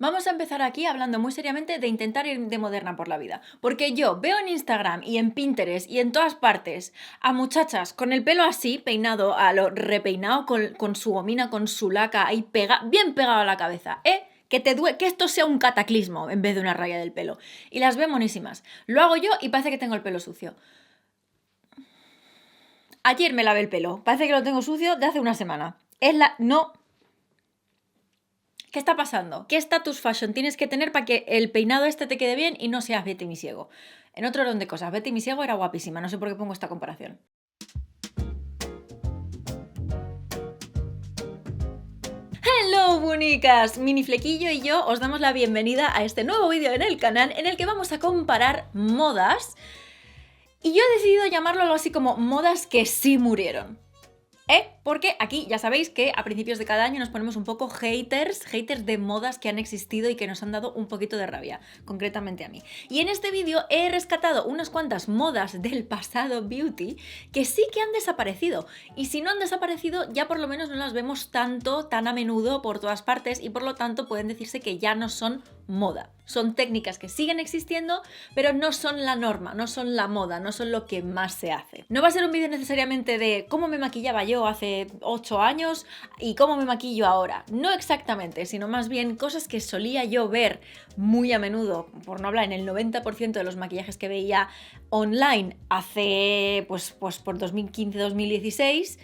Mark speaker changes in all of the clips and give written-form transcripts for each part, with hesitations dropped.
Speaker 1: Vamos a empezar aquí hablando muy seriamente de intentar ir de moderna por la vida. Porque yo veo en Instagram y en Pinterest y en todas partes a muchachas con el pelo así, peinado a lo repeinado, con su gomina, con su laca ahí bien pegado a la cabeza, ¿eh? Que esto sea un cataclismo en vez de una raya del pelo. Y las veo monísimas. Lo hago yo y parece que tengo el pelo sucio. Ayer me lavé el pelo. Parece que lo tengo sucio de hace una semana. No. ¿Qué está pasando? ¿Qué status fashion tienes que tener para que el peinado este te quede bien y no seas Betty Misiego? En otro orden de cosas, Betty Misiego era guapísima, no sé por qué pongo esta comparación. ¡Hello, bonicas! Mini Flequillo y yo os damos la bienvenida a este nuevo vídeo en el canal en el que vamos a comparar modas y yo he decidido llamarlo algo así como modas que sí murieron. Porque aquí ya sabéis que a principios de cada año nos ponemos un poco haters de modas que han existido y que nos han dado un poquito de rabia, concretamente a mí. Y en este vídeo he rescatado unas cuantas modas del pasado beauty que sí que han desaparecido. Y si no han desaparecido, ya por lo menos no las vemos tan a menudo por todas partes y por lo tanto pueden decirse que ya no son moda. Son técnicas que siguen existiendo, pero no son la norma, no son la moda, no son lo que más se hace. No va a ser un vídeo necesariamente de cómo me maquillaba yo hace 8 años y cómo me maquillo ahora. No exactamente, sino más bien cosas que solía yo ver muy a menudo, por no hablar en el 90% de los maquillajes que veía online hace pues por 2015-2016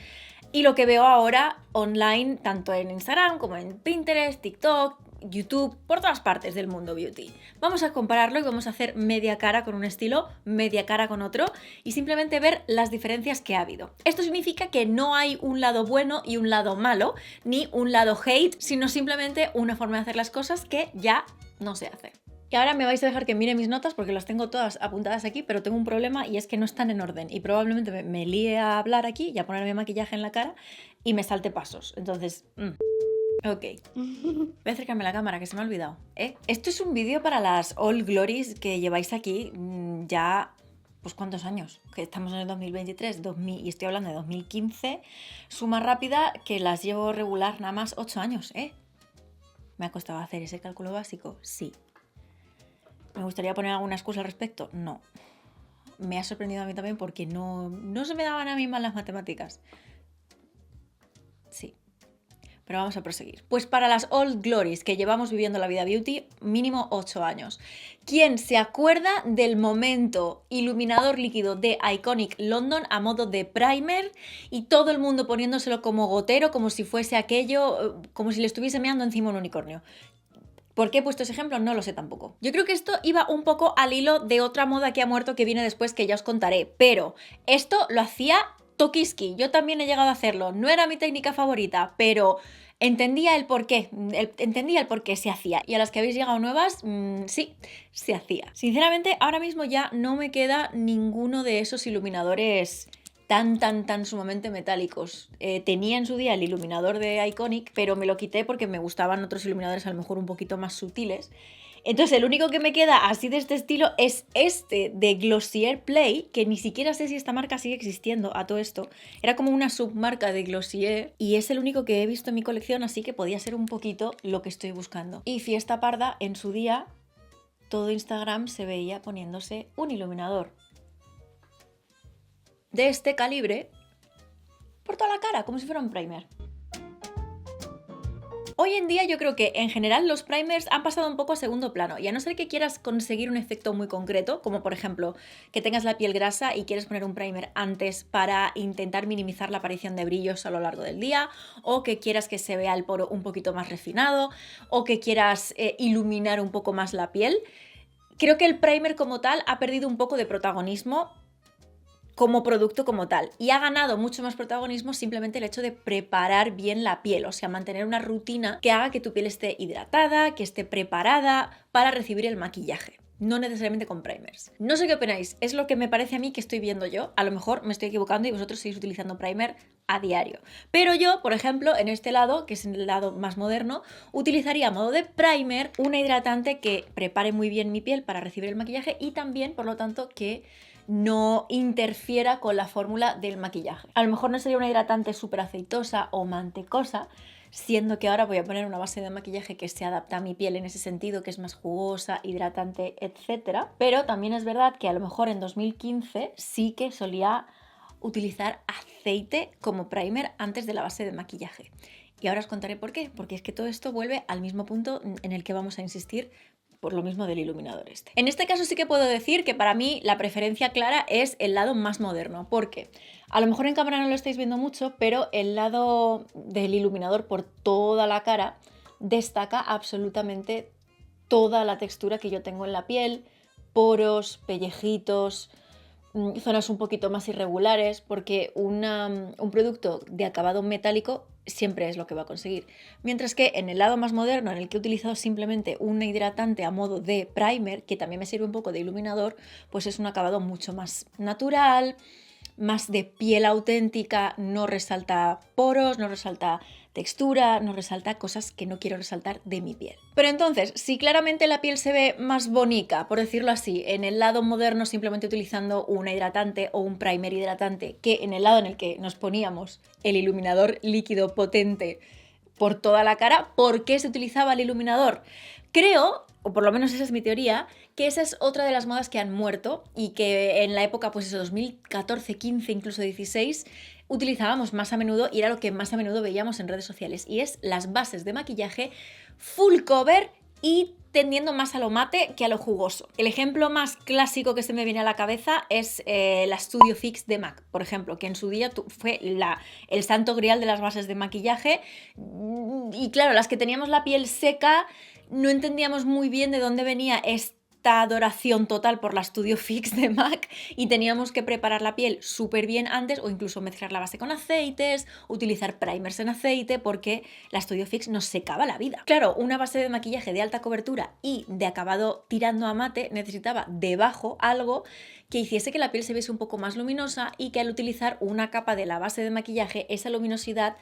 Speaker 1: y lo que veo ahora online tanto en Instagram como en Pinterest, TikTok, YouTube, por todas partes del mundo beauty. Vamos a compararlo y vamos a hacer media cara con un estilo, media cara con otro y simplemente ver las diferencias que ha habido. Esto significa que no hay un lado bueno y un lado malo, ni un lado hate, sino simplemente una forma de hacer las cosas que ya no se hace. Y ahora me vais a dejar que mire mis notas porque las tengo todas apuntadas aquí, pero tengo un problema y es que no están en orden y probablemente me líe a hablar aquí y a ponerme maquillaje en la cara y me salte pasos. Entonces... Ok, voy a acercarme a la cámara que se me ha olvidado. Esto es un vídeo para las All Glories que lleváis aquí ya, pues ¿cuántos años? Que estamos en el 2023 y estoy hablando de 2015. Suma rápida que las llevo regular nada más 8 años, ¿Me ha costado hacer ese cálculo básico? Sí. ¿Me gustaría poner alguna excusa al respecto? No. Me ha sorprendido a mí también porque no se me daban a mí mal las matemáticas. Sí. Pero vamos a proseguir. Pues para las Old Glories que llevamos viviendo la vida beauty, mínimo 8 años. ¿Quién se acuerda del momento iluminador líquido de Iconic London a modo de primer y todo el mundo poniéndoselo como gotero, como si fuese aquello, como si le estuviese meando encima un unicornio? ¿Por qué he puesto ese ejemplo? No lo sé tampoco. Yo creo que esto iba un poco al hilo de otra moda que ha muerto que viene después que ya os contaré, pero esto lo hacía Tokiski. Yo también he llegado a hacerlo. No era mi técnica favorita, pero entendía el porqué. Entendía el por qué se hacía. Y a las que habéis llegado nuevas, sí, se hacía. Sinceramente, ahora mismo ya no me queda ninguno de esos iluminadores tan sumamente metálicos. Tenía en su día el iluminador de Iconic, pero me lo quité porque me gustaban otros iluminadores a lo mejor un poquito más sutiles. Entonces el único que me queda así de este estilo es este de Glossier Play, que ni siquiera sé si esta marca sigue existiendo a todo esto. Era como una submarca de Glossier y es el único que he visto en mi colección, así que podía ser un poquito lo que estoy buscando. Y fiesta parda, en su día, todo Instagram se veía poniéndose un iluminador de este calibre por toda la cara, como si fuera un primer. Hoy en día yo creo que en general los primers han pasado un poco a segundo plano y a no ser que quieras conseguir un efecto muy concreto, como por ejemplo que tengas la piel grasa y quieres poner un primer antes para intentar minimizar la aparición de brillos a lo largo del día, o que quieras que se vea el poro un poquito más refinado, o que quieras iluminar un poco más la piel, creo que el primer como tal ha perdido un poco de protagonismo como producto como tal y ha ganado mucho más protagonismo simplemente el hecho de preparar bien la piel, o sea, mantener una rutina que haga que tu piel esté hidratada, que esté preparada para recibir el maquillaje. No necesariamente con primers. No sé qué opináis, es lo que me parece a mí que estoy viendo yo. A lo mejor me estoy equivocando y vosotros seguís utilizando primer a diario. Pero yo, por ejemplo, en este lado, que es el lado más moderno, utilizaría a modo de primer una hidratante que prepare muy bien mi piel para recibir el maquillaje y también, por lo tanto, que no interfiera con la fórmula del maquillaje. A lo mejor no sería una hidratante súper aceitosa o mantecosa, siendo que ahora voy a poner una base de maquillaje que se adapta a mi piel en ese sentido, que es más jugosa, hidratante, etc. Pero también es verdad que a lo mejor en 2015 sí que solía utilizar aceite como primer antes de la base de maquillaje. Y ahora os contaré por qué, porque es que todo esto vuelve al mismo punto en el que vamos a insistir por lo mismo del iluminador este. En este caso sí que puedo decir que para mí la preferencia clara es el lado más moderno, porque a lo mejor en cámara no lo estáis viendo mucho, pero el lado del iluminador por toda la cara destaca absolutamente toda la textura que yo tengo en la piel, poros, pellejitos, zonas un poquito más irregulares, porque un producto de acabado metálico siempre es lo que va a conseguir. Mientras que en el lado más moderno, en el que he utilizado simplemente un hidratante a modo de primer, que también me sirve un poco de iluminador, pues es un acabado mucho más natural, más de piel auténtica, no resalta poros, no resalta textura, no resalta cosas que no quiero resaltar de mi piel. Pero entonces, si claramente la piel se ve más bonita, por decirlo así, en el lado moderno simplemente utilizando un hidratante o un primer hidratante, que en el lado en el que nos poníamos el iluminador líquido potente por toda la cara, ¿por qué se utilizaba el iluminador? Creo, o por lo menos esa es mi teoría, que esa es otra de las modas que han muerto y que en la época, pues eso, 2014, 15, incluso 16, utilizábamos más a menudo y era lo que más a menudo veíamos en redes sociales, y es las bases de maquillaje full cover y tendiendo más a lo mate que a lo jugoso. El ejemplo más clásico que se me viene a la cabeza es la Studio Fix de MAC, por ejemplo, que en su día fue el santo grial de las bases de maquillaje, y claro, las que teníamos la piel seca no entendíamos muy bien de dónde venía esta adoración total por la Studio Fix de MAC, y teníamos que preparar la piel súper bien antes, o incluso mezclar la base con aceites, utilizar primers en aceite, porque la Studio Fix nos secaba la vida. Claro, una base de maquillaje de alta cobertura y de acabado tirando a mate necesitaba debajo algo que hiciese que la piel se viese un poco más luminosa, y que al utilizar una capa de la base de maquillaje, esa luminosidad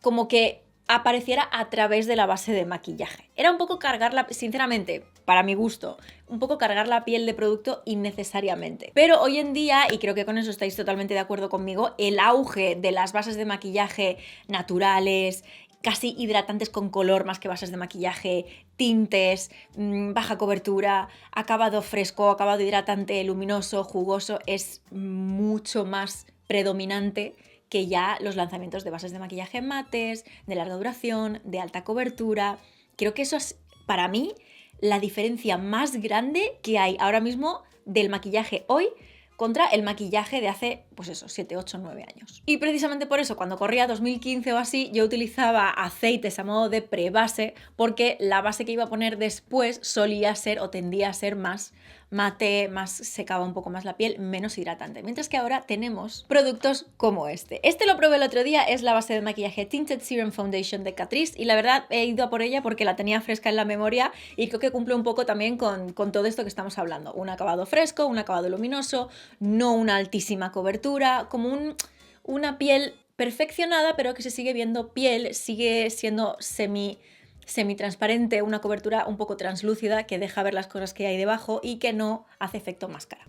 Speaker 1: como que apareciera a través de la base de maquillaje. Era un poco cargarla, sinceramente, para mi gusto, un poco cargar la piel de producto innecesariamente. Pero hoy en día, y creo que con eso estáis totalmente de acuerdo conmigo, el auge de las bases de maquillaje naturales, casi hidratantes con color más que bases de maquillaje, tintes, baja cobertura, acabado fresco, acabado hidratante, luminoso, jugoso, es mucho más predominante que ya los lanzamientos de bases de maquillaje mates, de larga duración, de alta cobertura. Creo que eso es, para mí, la diferencia más grande que hay ahora mismo del maquillaje hoy contra el maquillaje de hace, pues eso, 7, 8, 9 años. Y precisamente por eso, cuando corría 2015 o así, yo utilizaba aceites a modo de prebase, porque la base que iba a poner después solía ser o tendía a ser más mate, más secaba un poco más la piel, menos hidratante. Mientras que ahora tenemos productos como este. Este lo probé el otro día, es la base de maquillaje Tinted Serum Foundation de Catrice, y la verdad he ido a por ella porque la tenía fresca en la memoria, y creo que cumple un poco también con todo esto que estamos hablando. Un acabado fresco, un acabado luminoso, no una altísima cobertura, como una piel perfeccionada, pero que se sigue viendo piel, sigue siendo semi-transparente, una cobertura un poco translúcida que deja ver las cosas que hay debajo y que no hace efecto máscara.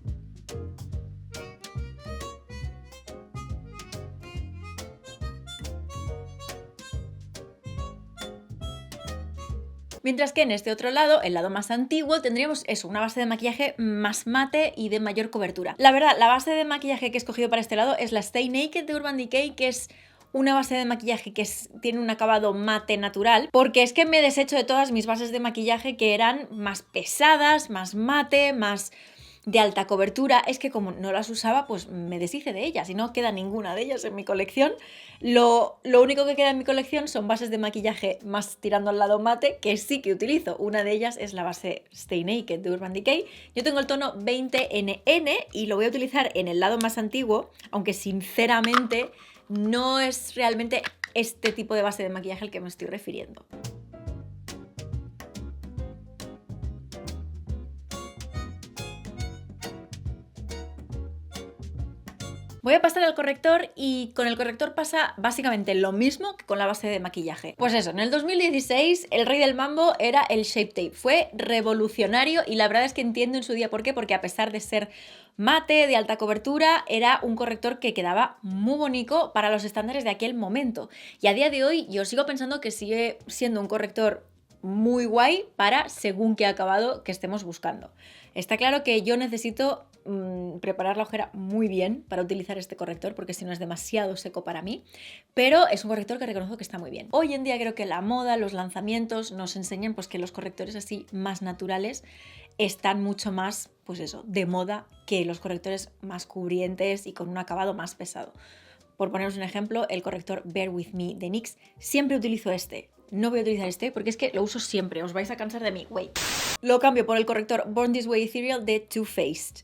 Speaker 1: Mientras que en este otro lado, el lado más antiguo, tendríamos eso, una base de maquillaje más mate y de mayor cobertura. La verdad, la base de maquillaje que he escogido para este lado es la Stay Naked de Urban Decay, que es una base de maquillaje que tiene un acabado mate natural, porque es que me he deshecho de todas mis bases de maquillaje que eran más pesadas, más mate, más de alta cobertura. Es que como no las usaba, pues me deshice de ellas y no queda ninguna de ellas en mi colección. Lo único que queda en mi colección son bases de maquillaje más tirando al lado mate, que sí que utilizo. Una de ellas es la base Stay Naked de Urban Decay. Yo tengo el tono 20NN y lo voy a utilizar en el lado más antiguo, aunque sinceramente no es realmente este tipo de base de maquillaje al que me estoy refiriendo. Voy a pasar al corrector y con el corrector pasa básicamente lo mismo que con la base de maquillaje. Pues eso, en el 2016 el rey del mambo era el Shape Tape. Fue revolucionario y la verdad es que entiendo en su día por qué, porque a pesar de ser mate, de alta cobertura, era un corrector que quedaba muy bonito para los estándares de aquel momento. Y a día de hoy yo sigo pensando que sigue siendo un corrector muy guay para según qué acabado que estemos buscando. Está claro que yo necesito preparar la ojera muy bien para utilizar este corrector, porque si no es demasiado seco para mí, pero es un corrector que reconozco que está muy bien. Hoy en día creo que la moda, los lanzamientos nos enseñan pues que los correctores así más naturales están mucho más, pues eso, de moda que los correctores más cubrientes y con un acabado más pesado. Por poneros un ejemplo, el corrector Bare With Me de NYX, siempre utilizo este. No voy a utilizar este porque es que lo uso siempre, os vais a cansar de mí. Wait. Lo cambio por el corrector Born This Way Ethereal de Too Faced.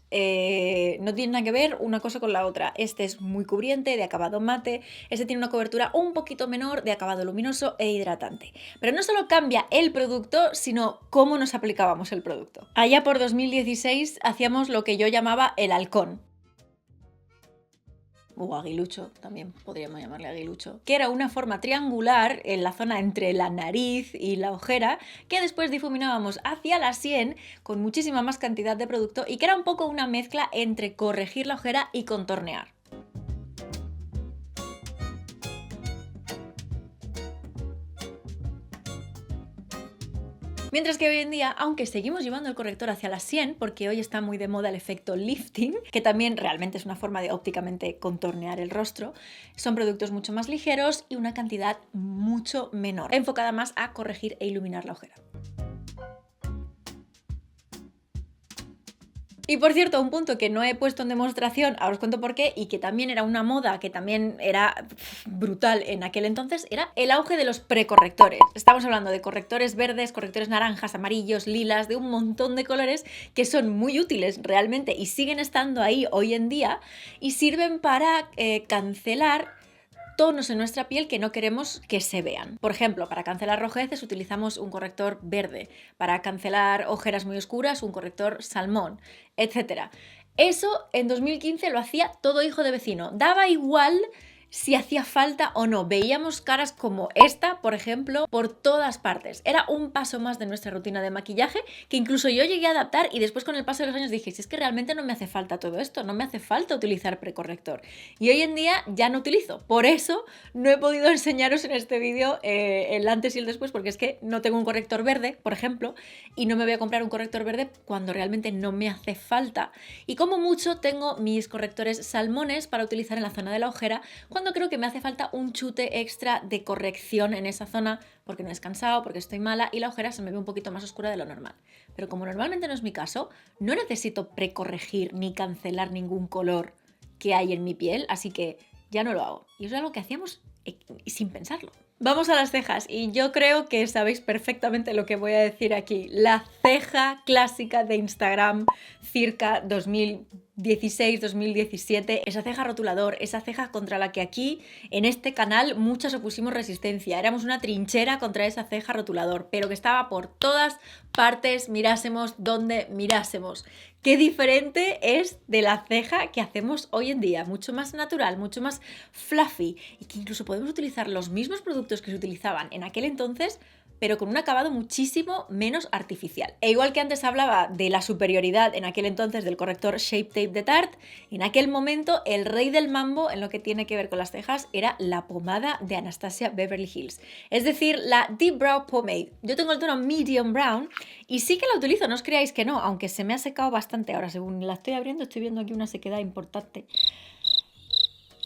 Speaker 1: No tiene nada que ver una cosa con la otra. Este es muy cubriente, de acabado mate. Este tiene una cobertura un poquito menor, de acabado luminoso e hidratante. Pero no solo cambia el producto, sino cómo nos aplicábamos el producto. Allá por 2016 hacíamos lo que yo llamaba el halcón. O aguilucho, también podríamos llamarle aguilucho, que era una forma triangular en la zona entre la nariz y la ojera, que después difuminábamos hacia la sien con muchísima más cantidad de producto y que era un poco una mezcla entre corregir la ojera y contornear. Mientras que hoy en día, aunque seguimos llevando el corrector hacia la sien, porque hoy está muy de moda el efecto lifting, que también realmente es una forma de ópticamente contornear el rostro, son productos mucho más ligeros y una cantidad mucho menor, enfocada más a corregir e iluminar la ojera. Y por cierto, un punto que no he puesto en demostración, ahora os cuento por qué, y que también era una moda, que también era brutal en aquel entonces, era el auge de los precorrectores. Estamos hablando de correctores verdes, correctores naranjas, amarillos, lilas, de un montón de colores que son muy útiles realmente y siguen estando ahí hoy en día y sirven para cancelar tonos en nuestra piel que no queremos que se vean. Por ejemplo, para cancelar rojeces utilizamos un corrector verde, para cancelar ojeras muy oscuras un corrector salmón, etc. Eso en 2015 lo hacía todo hijo de vecino. Daba igual si hacía falta o no. Veíamos caras como esta, por ejemplo, por todas partes. Era un paso más de nuestra rutina de maquillaje que incluso yo llegué a adaptar y después con el paso de los años dije, si es que realmente no me hace falta todo esto, no me hace falta utilizar precorrector. Y hoy en día ya no utilizo. Por eso no he podido enseñaros en este vídeo el antes y el después, porque es que no tengo un corrector verde, por ejemplo, y no me voy a comprar un corrector verde cuando realmente no me hace falta. Y como mucho tengo mis correctores salmones para utilizar en la zona de la ojera cuando creo que me hace falta un chute extra de corrección en esa zona porque no he descansado, porque estoy mala y la ojera se me ve un poquito más oscura de lo normal. Pero como normalmente no es mi caso, no necesito precorregir ni cancelar ningún color que hay en mi piel, así que ya no lo hago. Y eso es algo que hacíamos sin pensarlo. Vamos a las cejas y yo creo que sabéis perfectamente lo que voy a decir aquí. La ceja clásica de Instagram circa 2016-2017, esa ceja rotulador, esa ceja contra la que aquí en este canal muchas opusimos resistencia. Éramos una trinchera contra esa ceja rotulador, pero que estaba por todas partes, mirásemos donde mirásemos. Qué diferente es de la ceja que hacemos hoy en día, mucho más natural, mucho más fluffy y que incluso podemos utilizar los mismos productos que se utilizaban en aquel entonces, pero con un acabado muchísimo menos artificial. E igual que antes hablaba de la superioridad en aquel entonces del corrector Shape Tape de Tarte, en aquel momento el rey del mambo en lo que tiene que ver con las cejas era la pomada de Anastasia Beverly Hills, es decir, la Deep Brow Pomade. Yo tengo el tono Medium Brown y sí que la utilizo, no os creáis que no, aunque se me ha secado bastante. Ahora, según la estoy abriendo, estoy viendo aquí una sequedad importante.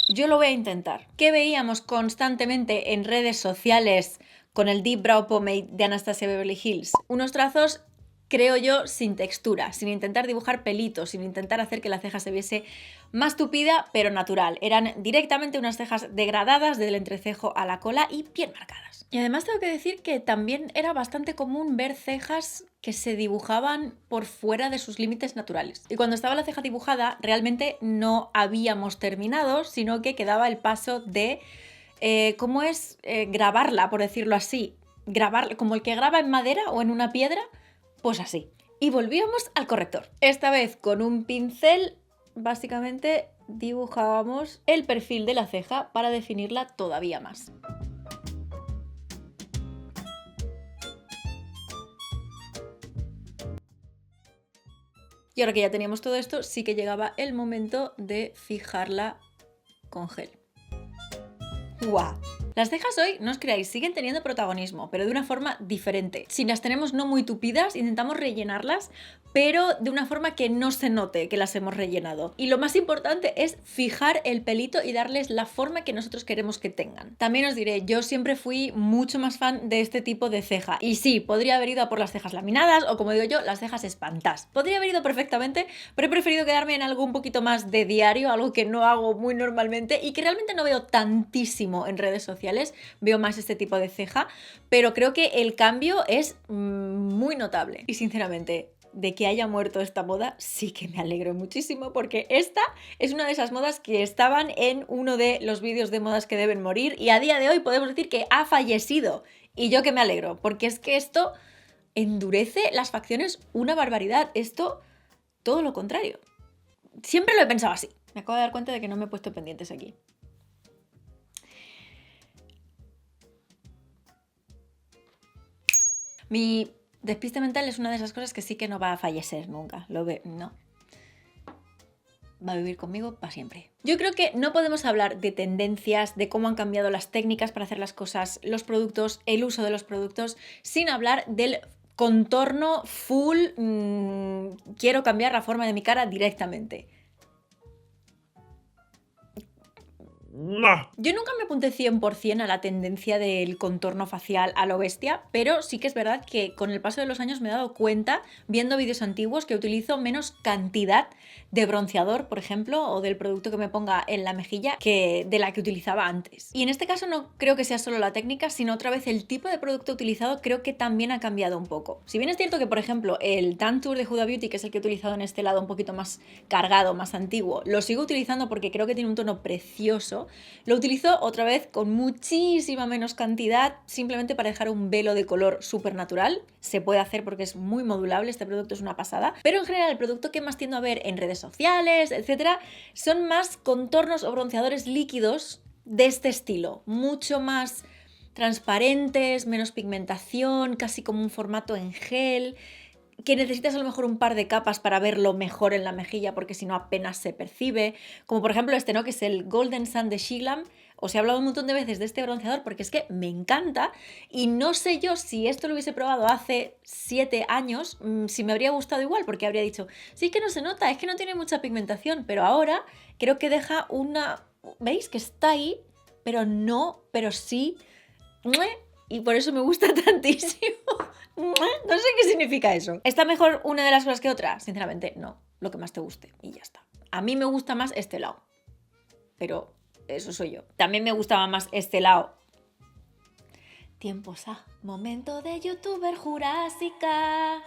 Speaker 1: Yo lo voy a intentar. ¿Qué veíamos constantemente en redes sociales con el Deep Brow Pomade de Anastasia Beverly Hills? Unos trazos, creo yo, sin textura, sin intentar dibujar pelitos, sin intentar hacer que la ceja se viese más tupida, pero natural. Eran directamente unas cejas degradadas del entrecejo a la cola y bien marcadas. Y además tengo que decir que también era bastante común ver cejas que se dibujaban por fuera de sus límites naturales. Y cuando estaba la ceja dibujada, realmente no habíamos terminado, sino que quedaba el paso de ¿cómo es? Grabarla, por decirlo así. Grabarla, como el que graba en madera o en una piedra, pues así. Y volvíamos al corrector. Esta vez con un pincel, básicamente dibujábamos el perfil de la ceja para definirla todavía más. Y ahora que ya teníamos todo esto, sí que llegaba el momento de fijarla con gel. ¡Guau! Las cejas hoy, no os creáis, siguen teniendo protagonismo, pero de una forma diferente. Si las tenemos no muy tupidas, intentamos rellenarlas, pero de una forma que no se note que las hemos rellenado. Y lo más importante es fijar el pelito y darles la forma que nosotros queremos que tengan. También os diré, yo siempre fui mucho más fan de este tipo de ceja. Y sí, podría haber ido a por las cejas laminadas o, como digo yo, las cejas espantadas. Podría haber ido perfectamente, pero he preferido quedarme en algo un poquito más de diario, algo que no hago muy normalmente y que realmente no veo tantísimo en redes sociales. Veo más este tipo de ceja, pero creo que el cambio es muy notable. Y sinceramente, de que haya muerto esta moda, sí que me alegro muchísimo, porque esta es una de esas modas que estaban en uno de los vídeos de modas que deben morir y a día de hoy podemos decir que ha fallecido. Y yo que me alegro, porque es que esto endurece las facciones una barbaridad. Esto, todo lo contrario. Siempre lo he pensado así. Me acabo de dar cuenta de que no me he puesto pendientes aquí. Mi despiste mental es una de esas cosas que sí que no va a fallecer nunca. No. Va a vivir conmigo para siempre. Yo creo que no podemos hablar de tendencias, de cómo han cambiado las técnicas para hacer las cosas, los productos, el uso de los productos, sin hablar del contorno full, quiero cambiar la forma de mi cara directamente. Yo nunca me apunté 100% a la tendencia del contorno facial a lo bestia, pero sí que es verdad que con el paso de los años me he dado cuenta, viendo vídeos antiguos, que utilizo menos cantidad de bronceador, por ejemplo, o del producto que me ponga en la mejilla, que de la que utilizaba antes. Y en este caso no creo que sea solo la técnica, sino otra vez el tipo de producto utilizado creo que también ha cambiado un poco. Si bien es cierto que, por ejemplo, el Tan Tour de Huda Beauty, que es el que he utilizado en este lado un poquito más cargado, más antiguo, lo sigo utilizando porque creo que tiene un tono precioso. Lo utilizo otra vez con muchísima menos cantidad, simplemente para dejar un velo de color súper natural. Se puede hacer porque es muy modulable, este producto es una pasada. Pero en general el producto que más tiendo a ver en redes sociales, etcétera, son más contornos o bronceadores líquidos de este estilo, mucho más transparentes, menos pigmentación, casi como un formato en gel, que necesitas a lo mejor un par de capas para verlo mejor en la mejilla, porque si no apenas se percibe. Como por ejemplo este, ¿no? Que es el Golden Sun de Shiglam. Os he hablado un montón de veces de este bronceador porque es que me encanta y no sé yo si esto lo hubiese probado hace 7 años, si me habría gustado igual, porque habría dicho, sí, que no se nota, es que no tiene mucha pigmentación, pero ahora creo que deja una... ¿Veis? Que está ahí, pero no, pero sí... Y por eso me gusta tantísimo. No sé qué significa eso. ¿Está mejor una de las cosas que otra? Sinceramente, no. Lo que más te guste y ya está. A mí me gusta más este lado. Pero eso soy yo. También me gustaba más este lado. Tiempos a momento de youtuber jurásica.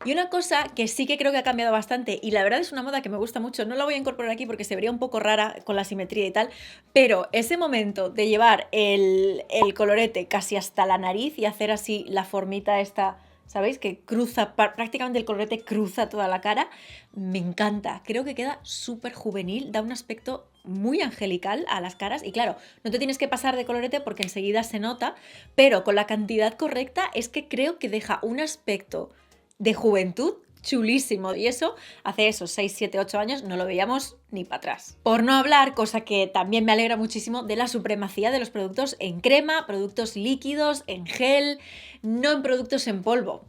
Speaker 1: Y una cosa que sí que creo que ha cambiado bastante, y la verdad es una moda que me gusta mucho, no la voy a incorporar aquí porque se vería un poco rara con la simetría y tal, pero ese momento de llevar el colorete casi hasta la nariz y hacer así la formita esta, ¿sabéis? Que cruza, prácticamente el colorete cruza toda la cara, me encanta. Creo que queda súper juvenil, da un aspecto muy angelical a las caras y claro, no te tienes que pasar de colorete porque enseguida se nota, pero con la cantidad correcta es que creo que deja un aspecto de juventud chulísimo y eso hace esos 6, 7, 8 años no lo veíamos ni para atrás. Por no hablar, cosa que también me alegra muchísimo, de la supremacía de los productos en crema, productos líquidos, en gel, no en productos en polvo.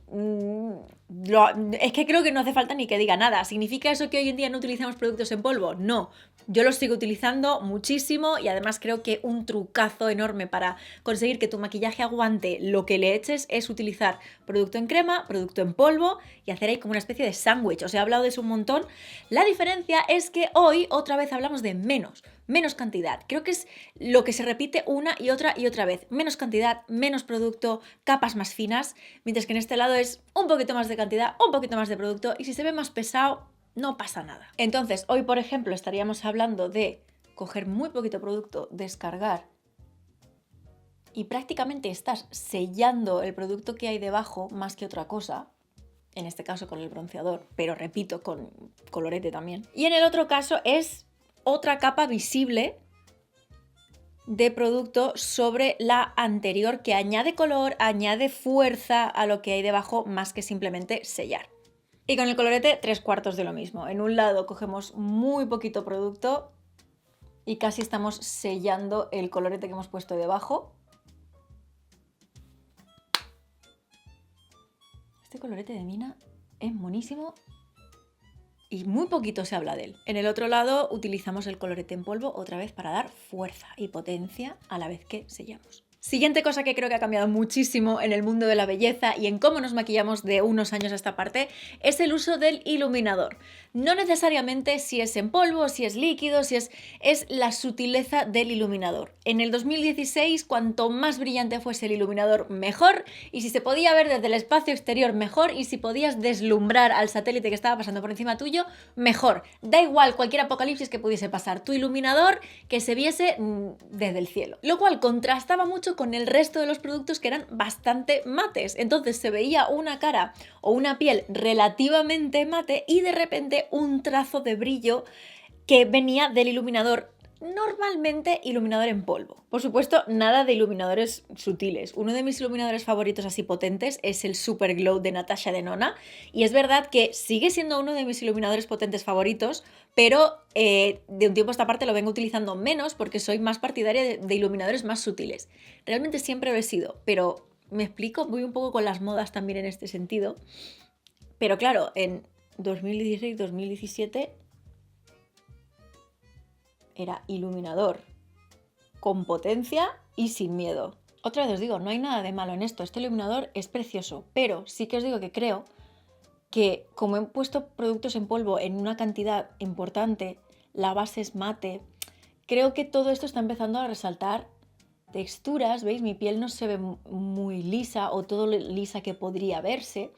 Speaker 1: Es que creo que no hace falta ni que diga nada. ¿Significa eso que hoy en día no utilizamos productos en polvo? No. Yo los sigo utilizando muchísimo y además creo que un trucazo enorme para conseguir que tu maquillaje aguante lo que le eches es utilizar producto en crema, producto en polvo y hacer ahí como una especie de sándwich. Os he hablado de eso un montón. La diferencia es que hoy otra vez hablamos de menos cantidad. Creo que es lo que se repite una y otra vez. Menos cantidad, menos producto, capas más finas, mientras que en este lado es un poquito más de cantidad, un poquito más de producto y si se ve más pesado, no pasa nada. Entonces, hoy, por ejemplo, estaríamos hablando de coger muy poquito producto, descargar y prácticamente estás sellando el producto que hay debajo más que otra cosa. en este caso con el bronceador, pero repito, con colorete también. Y en el otro caso es otra capa visible de producto sobre la anterior que añade color, añade fuerza a lo que hay debajo más que simplemente sellar. Y con el colorete 3/4 de lo mismo. En un lado cogemos muy poquito producto y casi estamos sellando el colorete que hemos puesto debajo. Este colorete de Mina es monísimo y muy poquito se habla de él. En el otro lado utilizamos el colorete en polvo otra vez para dar fuerza y potencia a la vez que sellamos. Siguiente cosa que creo que ha cambiado muchísimo en el mundo de la belleza y en cómo nos maquillamos de unos años a esta parte es el uso del iluminador. No necesariamente si es en polvo, si es líquido, es la sutileza del iluminador. En el 2016, cuanto más brillante fuese el iluminador, mejor, y si se podía ver desde el espacio exterior, mejor, y si podías deslumbrar al satélite que estaba pasando por encima tuyo, mejor. Da igual cualquier apocalipsis que pudiese pasar, tu iluminador que se viese desde el cielo. Lo cual contrastaba mucho con el resto de los productos que eran bastante mates. Entonces se veía una cara o una piel relativamente mate y de repente un trazo de brillo que venía del iluminador, normalmente iluminador en polvo. Por supuesto, nada de iluminadores sutiles. Uno de mis iluminadores favoritos así potentes es el Super Glow de Natasha Denona y es verdad que sigue siendo uno de mis iluminadores potentes favoritos, pero de un tiempo a esta parte lo vengo utilizando menos porque soy más partidaria de iluminadores más sutiles. Realmente siempre lo he sido, pero me explico, voy un poco con las modas también en este sentido. Pero claro, en 2016-2017 era iluminador con potencia y sin miedo. Otra vez os digo, no hay nada de malo en esto, este iluminador es precioso, pero sí que os digo que creo que como he puesto productos en polvo en una cantidad importante, la base es mate, creo que todo esto está empezando a resaltar texturas, ¿veis? Mi piel no se ve muy lisa o todo lo lisa que podría verse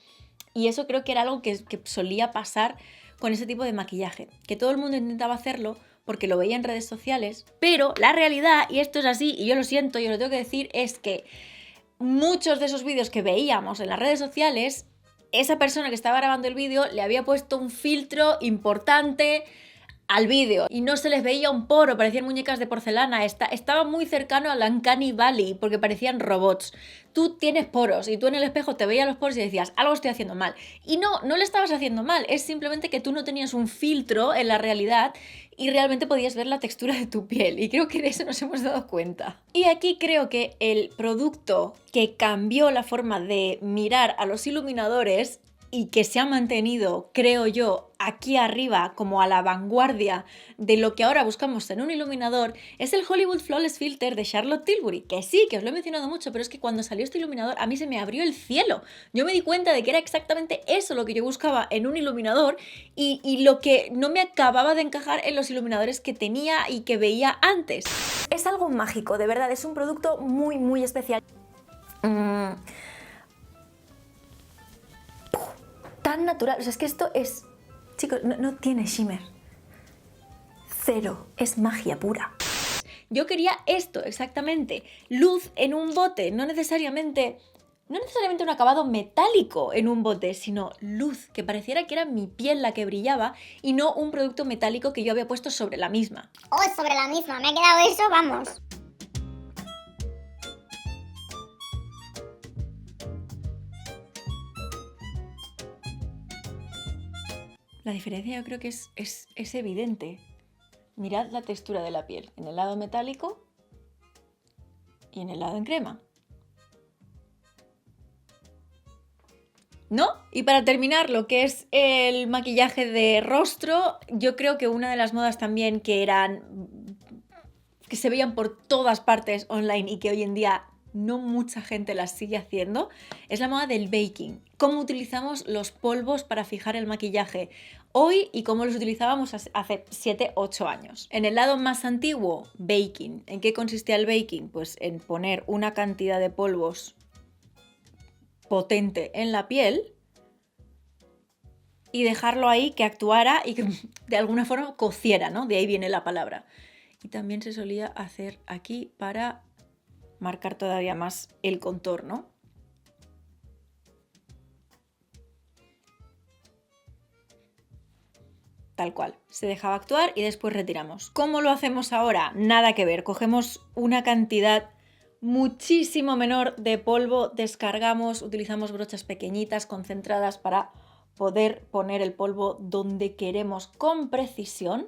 Speaker 1: y eso creo que era algo que solía pasar con ese tipo de maquillaje, que todo el mundo intentaba hacerlo porque lo veía en redes sociales, pero la realidad, y esto es así, y yo lo siento, yo lo tengo que decir, es que muchos de esos vídeos que veíamos en las redes sociales, esa persona que estaba grabando el vídeo le había puesto un filtro importante al vídeo y no se les veía un poro, parecían muñecas de porcelana, estaba muy cercano al Uncanny Valley porque parecían robots. Tú tienes poros y tú en el espejo te veías los poros y decías, algo estoy haciendo mal. Y no le estabas haciendo mal, es simplemente que tú no tenías un filtro en la realidad y realmente podías ver la textura de tu piel y creo que de eso nos hemos dado cuenta. Y aquí creo que el producto que cambió la forma de mirar a los iluminadores y que se ha mantenido, creo yo, aquí arriba como a la vanguardia de lo que ahora buscamos en un iluminador, es el Hollywood Flawless Filter de Charlotte Tilbury, que sí, que os lo he mencionado mucho, pero es que cuando salió este iluminador a mí se me abrió el cielo. Yo me di cuenta de que era exactamente eso lo que yo buscaba en un iluminador y lo que no me acababa de encajar en los iluminadores que tenía y que veía antes. Es algo mágico, de verdad, es un producto muy, muy especial. Tan natural, o sea, es que esto es, chicos, no tiene shimmer, cero, es magia pura. Yo quería esto, exactamente, luz en un bote, no necesariamente un acabado metálico en un bote, sino luz, que pareciera que era mi piel la que brillaba y no un producto metálico que yo había puesto sobre la misma.
Speaker 2: Oh, sobre la misma, me ha quedado eso, vamos.
Speaker 1: La diferencia yo creo que es evidente. Mirad la textura de la piel en el lado metálico y en el lado en crema. ¿No? Y para terminar lo que es el maquillaje de rostro, yo creo que una de las modas también que se veían por todas partes online y que hoy en día no mucha gente las sigue haciendo, es la moda del baking. Cómo utilizamos los polvos para fijar el maquillaje hoy y cómo los utilizábamos hace 7-8 años. En el lado más antiguo, baking. ¿En qué consistía el baking? Pues en poner una cantidad de polvos potente en la piel y dejarlo ahí que actuara y que de alguna forma cociera, ¿no? De ahí viene la palabra. Y también se solía hacer aquí para marcar todavía más el contorno. tal cual. Se dejaba actuar y después retiramos. ¿Cómo lo hacemos ahora? Nada que ver. Cogemos una cantidad muchísimo menor de polvo, descargamos, utilizamos brochas pequeñitas, concentradas para poder poner el polvo donde queremos con precisión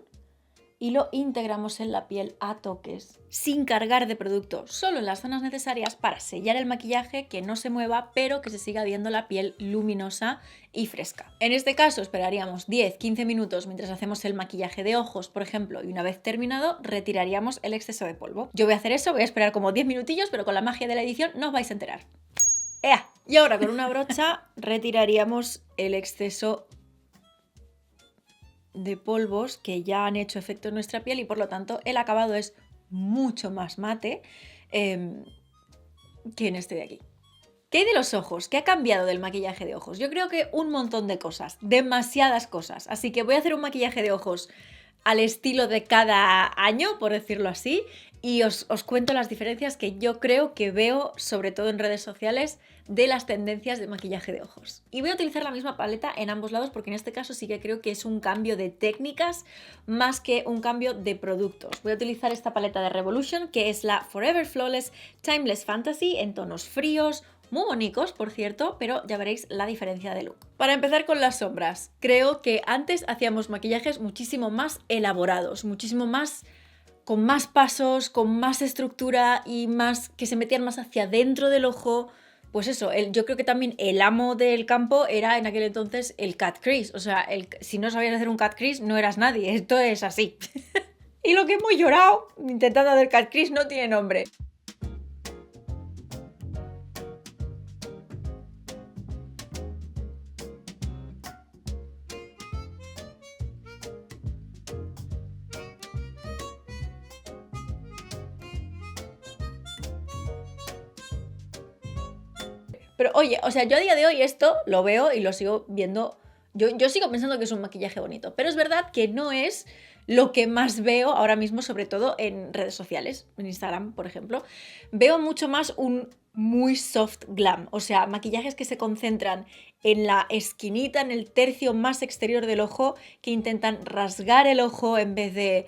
Speaker 1: y lo integramos en la piel a toques, sin cargar de producto, solo en las zonas necesarias para sellar el maquillaje, que no se mueva, pero que se siga viendo la piel luminosa y fresca. En este caso esperaríamos 10-15 minutos mientras hacemos el maquillaje de ojos, por ejemplo, y una vez terminado retiraríamos el exceso de polvo. Yo voy a hacer eso, voy a esperar como 10 minutillos, pero con la magia de la edición no os vais a enterar. ¡Ea! Y ahora con una brocha retiraríamos el exceso de polvos que ya han hecho efecto en nuestra piel y por lo tanto el acabado es mucho más mate que en este de aquí. ¿Qué hay de los ojos? ¿Qué ha cambiado del maquillaje de ojos? Yo creo que un montón de cosas, demasiadas cosas. Así que voy a hacer un maquillaje de ojos al estilo de cada año, por decirlo así, y os cuento las diferencias que yo creo que veo, sobre todo en redes sociales, de las tendencias de maquillaje de ojos. Y voy a utilizar la misma paleta en ambos lados porque en este caso sí que creo que es un cambio de técnicas más que un cambio de productos. Voy a utilizar esta paleta de Revolution, que es la Forever Flawless Timeless Fantasy, en tonos fríos, muy bonitos, por cierto, pero ya veréis la diferencia de look. Para empezar con las sombras, creo que antes hacíamos maquillajes muchísimo más elaborados, muchísimo más con más pasos, con más estructura y más que se metían más hacia dentro del ojo. Pues eso, yo creo que también el amo del campo era en aquel entonces el cat crease. O sea, si no sabías hacer un cat crease no eras nadie, esto es así. Y lo que hemos llorado intentando hacer cat crease no tiene nombre. Pero oye, o sea, yo a día de hoy esto lo veo y lo sigo viendo. Yo sigo pensando que es un maquillaje bonito, pero es verdad que no es lo que más veo ahora mismo, sobre todo en redes sociales, en Instagram, por ejemplo. Veo mucho más un muy soft glam, o sea, maquillajes que se concentran en la esquinita, en el tercio más exterior del ojo, que intentan rasgar el ojo en vez de...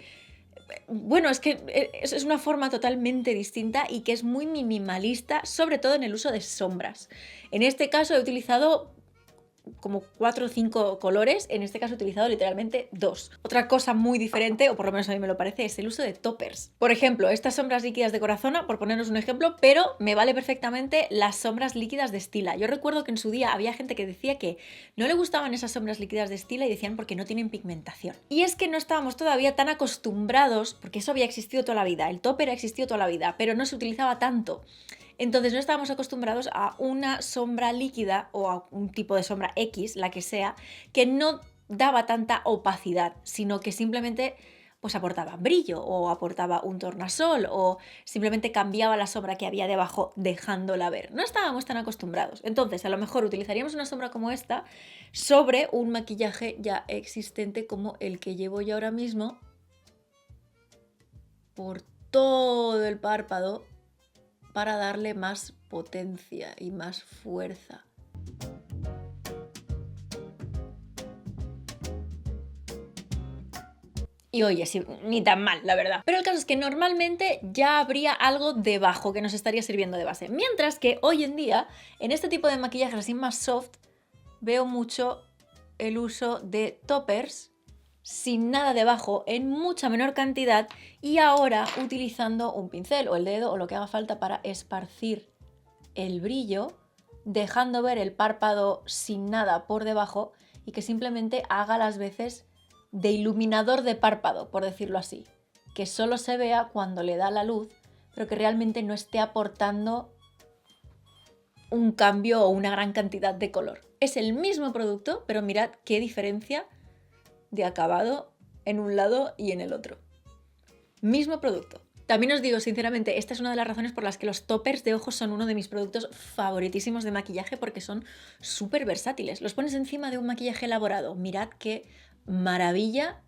Speaker 1: Bueno, es que es una forma totalmente distinta y que es muy minimalista, sobre todo en el uso de sombras. En este caso he utilizado como 4 o 5 colores, en este caso he utilizado literalmente 2. Otra cosa muy diferente, o por lo menos a mí me lo parece, es el uso de toppers. Por ejemplo, estas sombras líquidas de Corazona, por ponernos un ejemplo, pero me vale perfectamente las sombras líquidas de Stila. Yo recuerdo que en su día había gente que decía que no le gustaban esas sombras líquidas de Stila y decían porque no tienen pigmentación. Y es que no estábamos todavía tan acostumbrados, porque eso había existido toda la vida, el topper ha existido toda la vida, pero no se utilizaba tanto. Entonces no estábamos acostumbrados a una sombra líquida o a un tipo de sombra X, la que sea, que no daba tanta opacidad, sino que simplemente pues aportaba brillo o aportaba un tornasol o simplemente cambiaba la sombra que había debajo dejándola ver. No estábamos tan acostumbrados. Entonces a lo mejor utilizaríamos una sombra como esta sobre un maquillaje ya existente como el que llevo yo ahora mismo por todo el párpado, para darle más potencia y más fuerza. Y oye, sí, ni tan mal, la verdad. Pero el caso es que normalmente ya habría algo debajo que nos estaría sirviendo de base. Mientras que hoy en día, en este tipo de maquillajes así más soft, veo mucho el uso de toppers sin nada debajo, en mucha menor cantidad, y ahora utilizando un pincel o el dedo o lo que haga falta para esparcir el brillo, dejando ver el párpado sin nada por debajo y que simplemente haga las veces de iluminador de párpado, por decirlo así, que solo se vea cuando le da la luz, pero que realmente no esté aportando un cambio o una gran cantidad de color. Es el mismo producto, pero mirad qué diferencia de acabado en un lado y en el otro. Mismo producto. También os digo sinceramente, esta es una de las razones por las que los toppers de ojos son uno de mis productos favoritísimos de maquillaje, porque son súper versátiles. Los pones encima de un maquillaje elaborado, mirad qué maravilla,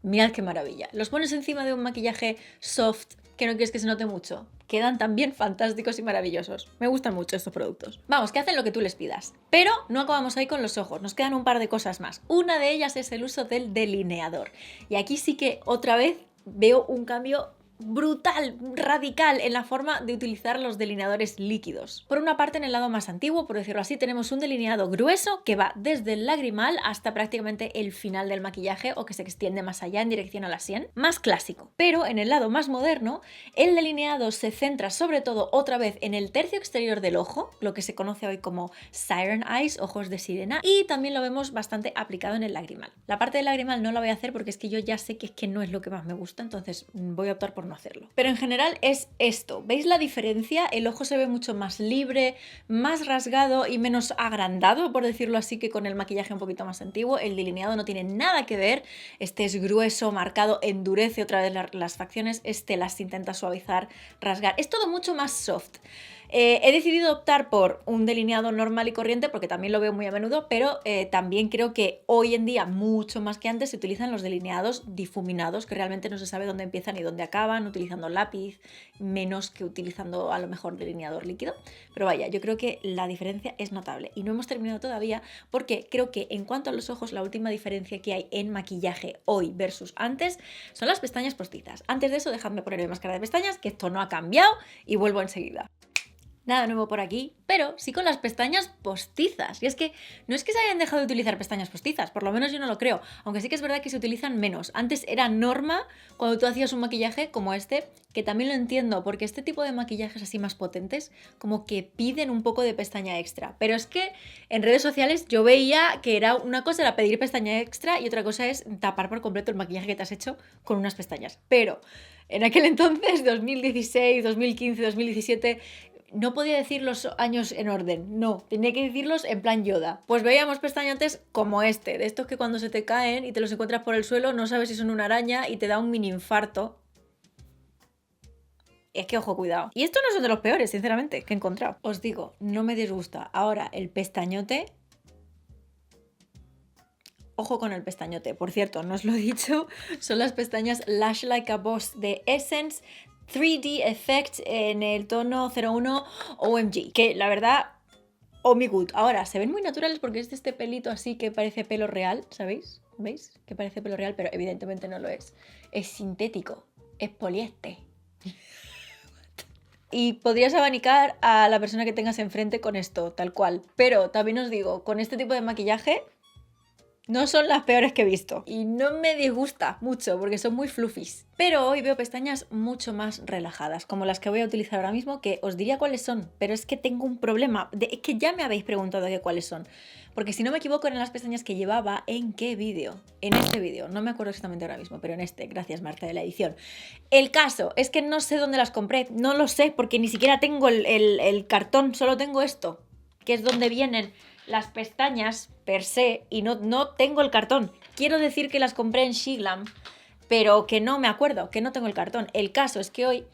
Speaker 1: mirad qué maravilla. Los pones encima de un maquillaje soft que no quieres que se note mucho. Quedan también fantásticos y maravillosos. Me gustan mucho estos productos. Vamos, que hacen lo que tú les pidas. Pero no acabamos ahí con los ojos, nos quedan un par de cosas más. Una de ellas es el uso del delineador. Y aquí sí que otra vez veo un cambio brutal, radical en la forma de utilizar los delineadores líquidos. Por una parte, en el lado más antiguo, por decirlo así, tenemos un delineado grueso que va desde el lagrimal hasta prácticamente el final del maquillaje o que se extiende más allá en dirección a la sien, más clásico. Pero en el lado más moderno, el delineado se centra sobre todo otra vez en el tercio exterior del ojo, lo que se conoce hoy como siren eyes, ojos de sirena, y también lo vemos bastante aplicado en el lagrimal. La parte del lagrimal no la voy a hacer porque es que yo ya sé que no es lo que más me gusta, entonces voy a optar por no hacerlo. Pero en general es esto. ¿Veis la diferencia? El ojo se ve mucho más libre, más rasgado y menos agrandado, por decirlo así, que con el maquillaje un poquito más antiguo. El delineado no tiene nada que ver. Este es grueso, marcado, endurece otra vez las facciones. Este las intenta suavizar, rasgar. Es todo mucho más soft. He decidido optar por un delineado normal y corriente porque también lo veo muy a menudo, pero también creo que hoy en día, mucho más que antes, se utilizan los delineados difuminados, que realmente no se sabe dónde empiezan y dónde acaban, utilizando lápiz, menos que utilizando a lo mejor delineador líquido. Pero vaya, yo creo que la diferencia es notable y no hemos terminado todavía porque creo que en cuanto a los ojos, la última diferencia que hay en maquillaje hoy versus antes son las pestañas postizas. Antes de eso, dejadme ponerme máscara de pestañas, que esto no ha cambiado y vuelvo enseguida. Nada nuevo por aquí, pero sí con las pestañas postizas. Y es que no es que se hayan dejado de utilizar pestañas postizas, por lo menos yo no lo creo, aunque sí que es verdad que se utilizan menos. Antes era norma cuando tú hacías un maquillaje como este, que también lo entiendo, porque este tipo de maquillajes así más potentes como que piden un poco de pestaña extra. Pero es que en redes sociales yo veía que era una cosa era pedir pestaña extra y otra cosa es tapar por completo el maquillaje que te has hecho con unas pestañas. Pero en aquel entonces, 2016, 2015, 2017... no podía decir los años en orden, no, tenía que decirlos en plan Yoda. Pues veíamos pestañotes como este, de estos que cuando se te caen y te los encuentras por el suelo no sabes si son una araña y te da un mini infarto. Es que ojo, cuidado. Y estos no son de los peores, sinceramente, que he encontrado. Os digo, no me disgusta. Ahora, el pestañote... Ojo con el pestañote. Por cierto, no os lo he dicho, son las pestañas Lash Like a Boss de Essence 3D Effect en el tono 01 OMG, que la verdad, oh my good. Ahora, se ven muy naturales porque es de este pelito así que parece pelo real, ¿sabéis? ¿Veis? Que parece pelo real, pero evidentemente no lo es. Es sintético, es poliéster. Y podrías abanicar a la persona que tengas enfrente con esto, tal cual. Pero también os digo, con este tipo de maquillaje... no son las peores que he visto y no me disgusta mucho porque son muy fluffies. Pero hoy veo pestañas mucho más relajadas, como las que voy a utilizar ahora mismo, que os diría cuáles son, pero es que tengo un problema. Es que ya me habéis preguntado cuáles son, porque si no me equivoco eran las pestañas que llevaba ¿en qué vídeo? En este vídeo, no me acuerdo exactamente ahora mismo, pero en este, gracias Marta de la edición. El caso es que no sé dónde las compré, no lo sé porque ni siquiera tengo el cartón, solo tengo esto, que es donde vienen las pestañas per se y no tengo el cartón. Quiero decir que las compré en Shiglam, pero que no me acuerdo, que no tengo el cartón. El caso es que hoy,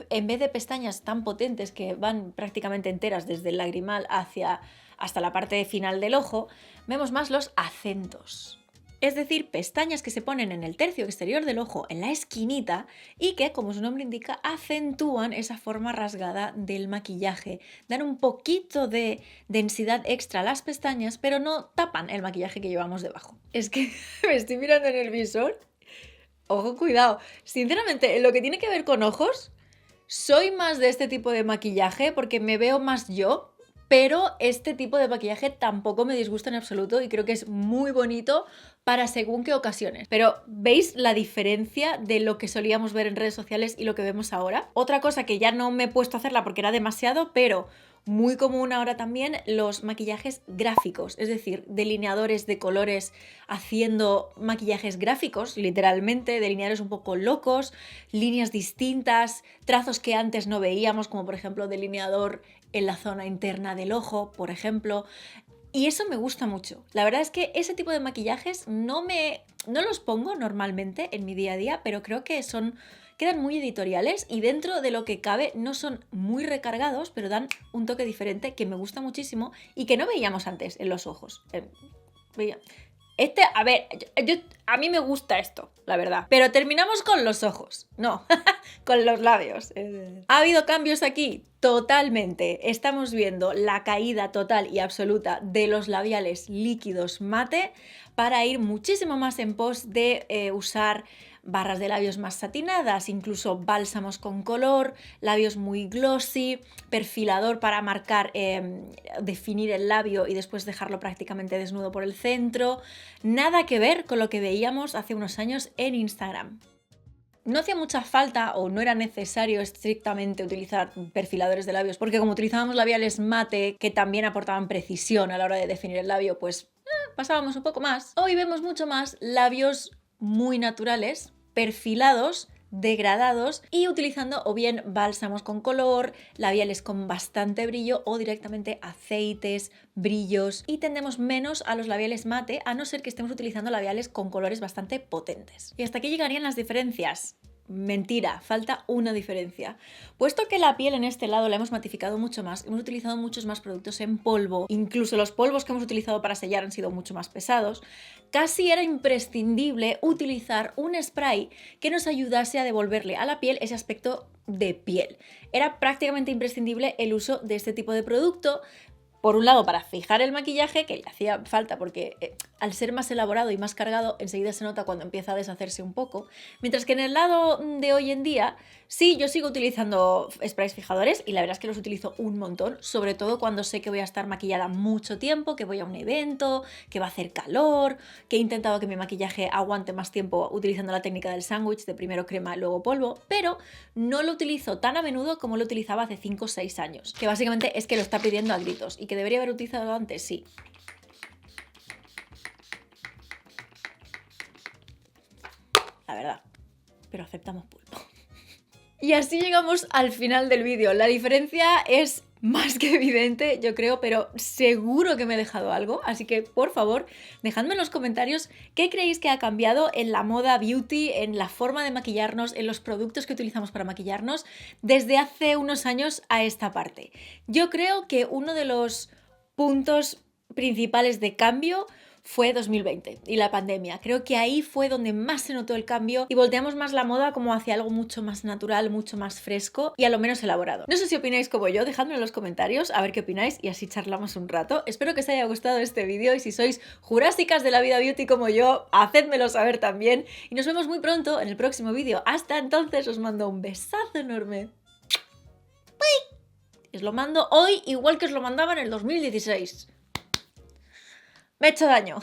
Speaker 1: en vez de pestañas tan potentes que van prácticamente enteras desde el lagrimal hasta la parte final del ojo, vemos más los acentos. Es decir, pestañas que se ponen en el tercio exterior del ojo, en la esquinita, y que, como su nombre indica, acentúan esa forma rasgada del maquillaje. Dan un poquito de densidad extra a las pestañas, pero no tapan el maquillaje que llevamos debajo. Es que me estoy mirando en el visor. Ojo, cuidado. Sinceramente, en lo que tiene que ver con ojos, soy más de este tipo de maquillaje porque me veo más yo. Pero este tipo de maquillaje tampoco me disgusta en absoluto y creo que es muy bonito para según qué ocasiones. Pero ¿veis la diferencia de lo que solíamos ver en redes sociales y lo que vemos ahora? Otra cosa que ya no me he puesto a hacerla porque era demasiado, pero muy común ahora también, los maquillajes gráficos, es decir, delineadores de colores haciendo maquillajes gráficos, literalmente, delineadores un poco locos, líneas distintas, trazos que antes no veíamos, como por ejemplo delineador en la zona interna del ojo, por ejemplo. Y eso me gusta mucho. La verdad es que ese tipo de maquillajes no los pongo normalmente en mi día a día, pero creo que quedan muy editoriales y dentro de lo que cabe no son muy recargados, pero dan un toque diferente que me gusta muchísimo y que no veíamos antes en los ojos. A ver, a mí me gusta esto, la verdad. Pero terminamos con los ojos. No, con los labios. ¿Ha habido cambios aquí? Totalmente. Estamos viendo la caída total y absoluta de los labiales líquidos mate para ir muchísimo más en pos de usar barras de labios más satinadas, incluso bálsamos con color, labios muy glossy, perfilador para marcar, definir el labio y después dejarlo prácticamente desnudo por el centro. Nada que ver con lo que veíamos hace unos años en Instagram. No hacía mucha falta o no era necesario estrictamente utilizar perfiladores de labios, porque como utilizábamos labiales mate que también aportaban precisión a la hora de definir el labio, pues pasábamos un poco más. Hoy vemos mucho más labios muy naturales, perfilados, degradados y utilizando o bien bálsamos con color, labiales con bastante brillo o directamente aceites, brillos, y tendemos menos a los labiales mate a no ser que estemos utilizando labiales con colores bastante potentes. Y hasta aquí llegarían las diferencias. Mentira, falta una diferencia. Puesto que la piel en este lado la hemos matificado mucho más, hemos utilizado muchos más productos en polvo, incluso los polvos que hemos utilizado para sellar han sido mucho más pesados, casi era imprescindible utilizar un spray que nos ayudase a devolverle a la piel ese aspecto de piel. Era prácticamente imprescindible el uso de este tipo de producto. Por un lado, para fijar el maquillaje, que le hacía falta porque al ser más elaborado y más cargado, enseguida se nota cuando empieza a deshacerse un poco. Mientras que en el lado de hoy en día, sí, yo sigo utilizando sprays fijadores y la verdad es que los utilizo un montón, sobre todo cuando sé que voy a estar maquillada mucho tiempo, que voy a un evento, que va a hacer calor, que he intentado que mi maquillaje aguante más tiempo utilizando la técnica del sándwich, de primero crema, luego polvo, pero no lo utilizo tan a menudo como lo utilizaba hace 5 o 6 años, que básicamente es que lo está pidiendo a gritos y que debería haber utilizado antes, sí. La verdad, pero aceptamos pulpo. Y así llegamos al final del vídeo. La diferencia es más que evidente, yo creo, pero seguro que me he dejado algo, así que por favor, dejadme en los comentarios qué creéis que ha cambiado en la moda beauty, en la forma de maquillarnos, en los productos que utilizamos para maquillarnos desde hace unos años a esta parte. Yo creo que uno de los puntos principales de cambio fue 2020 y la pandemia. Creo que ahí fue donde más se notó el cambio y volteamos más la moda como hacia algo mucho más natural, mucho más fresco y a lo menos elaborado. No sé si opináis como yo, dejadme en los comentarios a ver qué opináis y así charlamos un rato. Espero que os haya gustado este vídeo y si sois jurásicas de la vida beauty como yo, hacedmelo saber también y nos vemos muy pronto en el próximo vídeo. Hasta entonces os mando un besazo enorme. ¡Bye! Os lo mando hoy igual que os lo mandaba en el 2016. Me he hecho daño.